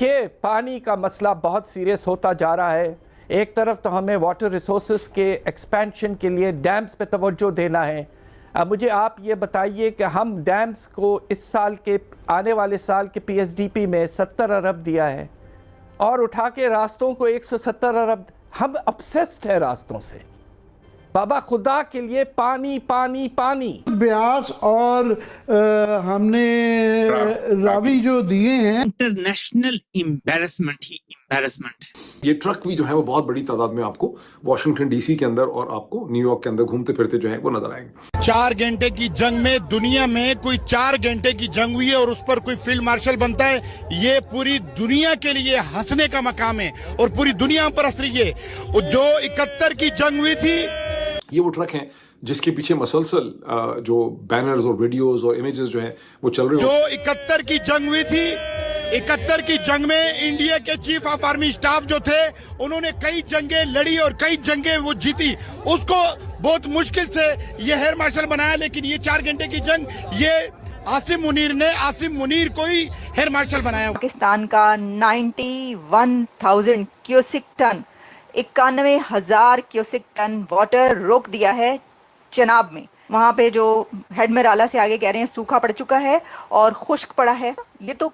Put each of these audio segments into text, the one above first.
देखिए, पानी का मसला बहुत सीरियस होता जा रहा है। एक तरफ तो हमें वाटर रिसोर्सेज के एक्सपेंशन के लिए डैम्स पे तवज्जो देना है। अब मुझे आप ये बताइए कि हम डैम्स को इस साल के आने वाले साल के पीएसडीपी में 70 अरब दिया है और उठा के रास्तों को 170 अरब। हम ऑब्सेस्ड है रास्तों से। बाबा खुदा के लिए पानी पानी पानी। ब्यास और हमने रावी जो दिए हैं, इंटरनेशनल एम्बैरेसमेंट ही एम्बैरेसमेंट है। ये ट्रक भी जो है वो बहुत बड़ी तादाद में आपको वाशिंगटन डीसी के अंदर और आपको न्यूयॉर्क के अंदर घूमते फिरते जो है वो नजर आएंगे। 4 घंटे की जंग में दुनिया में कोई 4 घंटे की जंग हुई है और उस पर कोई फील्ड मार्शल बनता है, ये पूरी दुनिया के लिए हंसने का मकाम है और पूरी दुनिया पर हंस रही है। जो 71 की जंग हुई थी, ये वो ट्रक हैं जिसके पीछे मसलसल जो बैनर्स और वीडियोस और इमेजेस जो हैं वो चल रहे जो 71 की जंग हुई थी, 71 की जंग में इंडिया के चीफ ऑफ आर्मी स्टाफ जो थे, उन्होंने कई जंगें लड़ी और कई जंगें वो जीती। उसको बहुत मुश्किल से ये एयर मार्शल बनाया, लेकिन ये 4 घंटे की जंग, ये आसिम मुनीर को ही एयर मार्शल बनाया। पाकिस्तान का 91,000 cusec ton 91,000 cusec ton water रोक दिया है चनाब में। वहां पे जो हेड मेराला से आगे कह रहे हैं सूखा पड़ चुका है और खुश्क पड़ा है। ये तो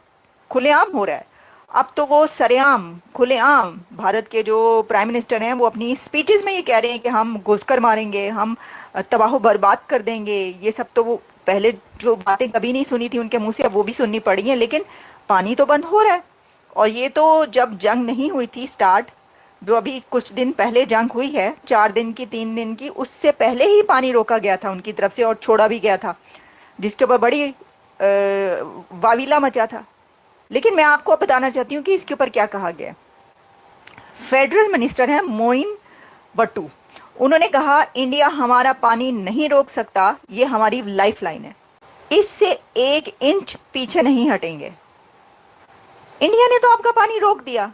खुलेआम हो रहा है। अब तो वो सरेआम खुलेआम भारत के जो प्राइम मिनिस्टर हैं वो अपनी स्पीचेस में ये कह रहे हैं कि हम घुसकर मारेंगे, हम तबाह बर्बाद कर देंगे। ये सब तो वो पहले जो बातें कभी नहीं सुनी थी उनके मुंह से, अब वो भी सुननी पड़ी हैं। लेकिन पानी तो बंद हो रहा है। और ये तो जब जंग नहीं हुई थी स्टार्ट, जो अभी कुछ दिन पहले जंग हुई है, 4 दिन की 3 दिन की, उससे पहले ही पानी रोका गया था उनकी तरफ से और छोड़ा भी गया था, जिसके ऊपर बड़ी वावीला मचा था। लेकिन मैं आपको बताना चाहती हूँ कि इसके ऊपर क्या कहा गया। फेडरल मिनिस्टर हैं मोइन बट्टू, उन्होंने कहा इंडिया हमारा पानी नहीं रोक सकता, ये हमारी लाइफलाइन है, इससे 1 इंच पीछे नहीं हटेंगे। इंडिया ने तो आपका पानी रोक दिया,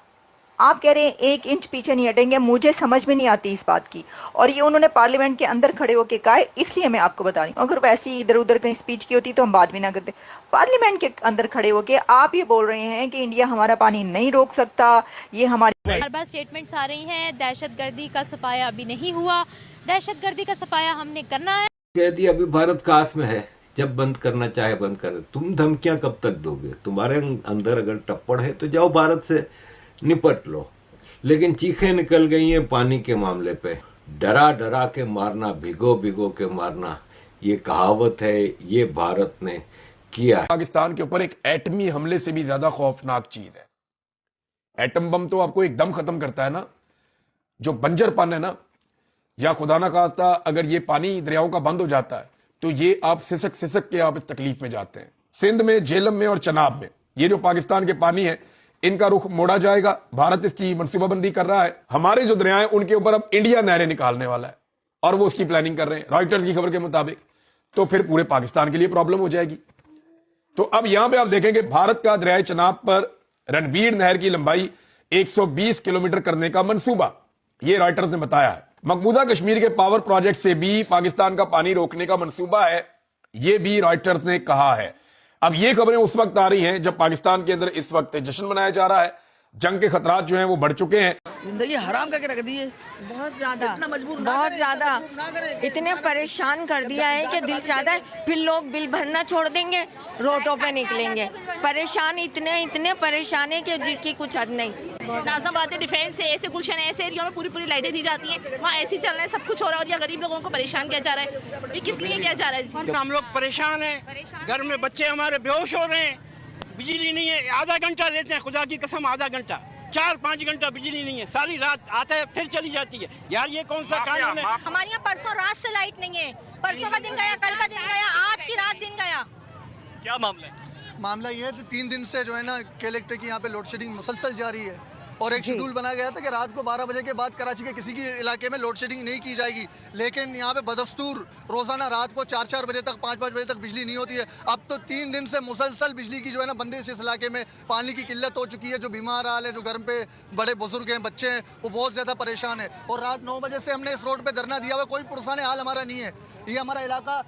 आप कह रहे हैं 1 इंच पीछे नहीं हटेंगे। मुझे समझ में नहीं आती इस बात की। और ये उन्होंने पार्लियामेंट के अंदर खड़े होकर कहा है, इसलिए मैं आपको बता रही हूँ। अगर वैसी इधर उधर कहीं स्पीच की होती तो हम बात भी ना करते। पार्लियामेंट के अंदर खड़े होकर आप ये बोल रहे हैं कि इंडिया हमारा पानी नहीं रोक सकता, ये हमारी। बार बार स्टेटमेंट्स आ रही हैं, दहशतगर्दी का सफाया अभी नहीं हुआ, दहशतगर्दी का सफाया हमने करना है। कहती अभी भारत का हाथ में है, जब बंद करना चाहे बंद कर। तुम धमकियां कब तक दोगे? तुम्हारे अंदर अगर टप्पड़ है तो जाओ भारत से निपट लो। लेकिन चीखें निकल गई हैं पानी के मामले पे। डरा डरा के मारना, भिगो भिगो के मारना, ये कहावत है, ये भारत ने किया। पाकिस्तान के ऊपर एक एटमी हमले से भी ज्यादा खौफनाक चीज है। एटम बम तो आपको एकदम खत्म करता है ना। जो बंजरपन है ना, या खुदा ना खास्ता अगर ये पानी दरियाओं का बंद हो जाता है तो ये आप सिसक सिसक के आप इस तकलीफ में जाते हैं। सिंध में, झेलम में और चनाब में ये जो पाकिस्तान के पानी है, इनका रुख मोड़ा जाएगा। भारत इसकी मनसूबाबंदी कर रहा है। हमारे जो दरिया हैं उनके ऊपर अब इंडिया नहरें निकालने वाला है और वो उसकी प्लानिंग कर रहे हैं रॉयटर्स की खबर के मुताबिक। तो फिर पूरे पाकिस्तान के लिए प्रॉब्लम हो जाएगी। तो अब यहां पे आप देखेंगे भारत का दरियाए चनाब पर रणबीर नहर की लंबाई 120 किलोमीटर करने का मंसूबा, ये रॉयटर्स ने बताया है। मकबूजा कश्मीर के पावर प्रोजेक्ट से भी पाकिस्तान का पानी रोकने का मंसूबा है, ये भी रॉयटर्स ने कहा है। अब ये खबरें उस वक्त आ रही हैं जब पाकिस्तान के अंदर इस वक्त जश्न मनाया जा रहा है। जंग के खतरात जो हैं वो बढ़ चुके हैं। जिंदगी हराम करके रख दी है, बहुत ज्यादा, इतना मजबूर बहुत ज्यादा, इतने परेशान कर दिया है कि दिल चाहता है फिर लोग बिल भरना छोड़ देंगे, रोडों पे निकलेंगे। परेशान इतने परेशान है कि जिसकी कुछ हद नहीं। नाज़िमाबाद डिफेंस है, ऐसे गुलशन है, ऐसे एरिया में पूरी लाइटें दी जाती हैं, वहाँ ऐसी चल रहा है, सब कुछ हो रहा है और ये गरीब लोगों को परेशान किया जा रहा है। ये किस लिए किया जा रहा है? हम लोग परेशान हैं, घर में बच्चे हमारे बेहोश हो रहे हैं, बिजली नहीं है। आधा घंटा देते हैं, खुदा की कसम आधा घंटा, 4-5 घंटा बिजली नहीं है, सारी रात आता है फिर चली जाती है। यार ये कौन सा कानून है? हमारे यहाँ परसों रात से लाइट नहीं है, परसों का दिन गया, कल का दिन गया, आज की रात दिन गया। क्या मामला है? मामला ये है कि 3 दिन से जो है ना कलेक्टर की यहाँ पे लोड शेडिंग मुसलसल जारी है। और एक शेड्यूल बनाया गया था कि रात को 12 बजे के बाद कराची के किसी की इलाके में लोड शेडिंग नहीं की जाएगी, लेकिन यहाँ पे बदस्तूर रोजाना रात को 4-4 बजे तक 5-5 बजे तक बिजली नहीं होती है। अब तो 3 दिन से मुसलसल बिजली की जो है ना बंदिश इस इलाके में, पानी की किल्लत हो चुकी है। जो बीमार हाल है, जो घर पे बड़े बुजुर्ग हैं, बच्चे हैं, वो बहुत ज़्यादा परेशान है। और रात 9 बजे से हमने इस रोड पे धरना दिया हुआ, कोई पुरसान हाल हमारा नहीं है। ये हमारा इलाका,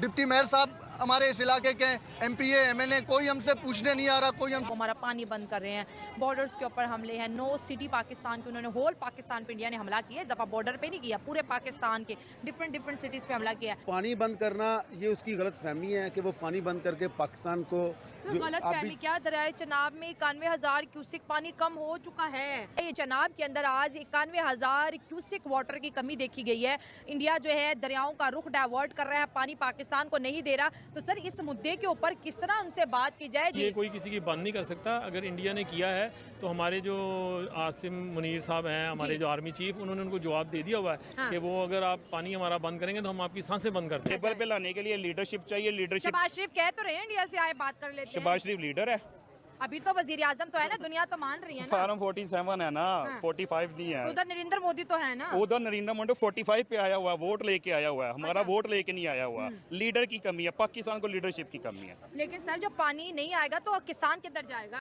डिप्टी मेयर साहब हमारे इस इलाके के MPA MNA, कोई हमसे पूछने नहीं आ रहा, कोई हम हमारा पानी बंद कर रहे हैं, बॉर्डर्स के ऊपर हमले हैं, 9 सिटी पाकिस्तान के, उन्होंने होल पाकिस्तान पे इंडिया ने हमला किया, दफा बॉर्डर पे नहीं किया, पूरे पाकिस्तान के डिफरेंट सिटीज पे हमला किया। पानी बंद करना ये उसकी गलत फहमी है कि वो पानी बंद करके पाकिस्तान को गलत फहमी क्या, दरियाए चनाब में 91,000 क्यूसिक पानी कम हो चुका है। ये चनाब के अंदर आज 91,000 क्यूसिक वाटर की कमी देखी गई है। इंडिया जो है दरियाओं का रुख डाइवर्ट कर रहा है, पानी पाकिस्तान को नहीं दे रहा। तो सर इस मुद्दे के ऊपर किस तरह उनसे बात की जाए? ये कोई किसी की बंद नहीं कर सकता। अगर इंडिया ने किया है तो हमारे जो आसिम मुनीर साहब हैं, हमारे जो आर्मी चीफ, उन्होंने उनको जवाब दे दिया हुआ है हाँ। कि वो अगर आप पानी हमारा बंद करेंगे तो हम आपकी सांसें बंद कर देंगे। टेबल पे लाने के लिए लीडरशिप चाहिए। लीडरशिप शहबाज शरीफ कह तो रहे हैं इंडिया से आए, बात कर लेते हैं। शहबाज शरीफ लीडर है, अभी तो वजीर आजम तो है ना, दुनिया तो मान रही है ना। फार्म 47 है ना, हाँ। 45 नहीं है। उधर नरेंद्र मोदी तो है ना, उधर नरेंद्र मोदी 45 पे आया हुआ है, वोट लेके आया हुआ है। हमारा वोट लेके नहीं आया हुआ। लीडर की कमी है, पाकिस्तान को लीडरशिप की कमी है। लेकिन सर जब पानी नहीं आएगा तो किसान किधर जाएगा?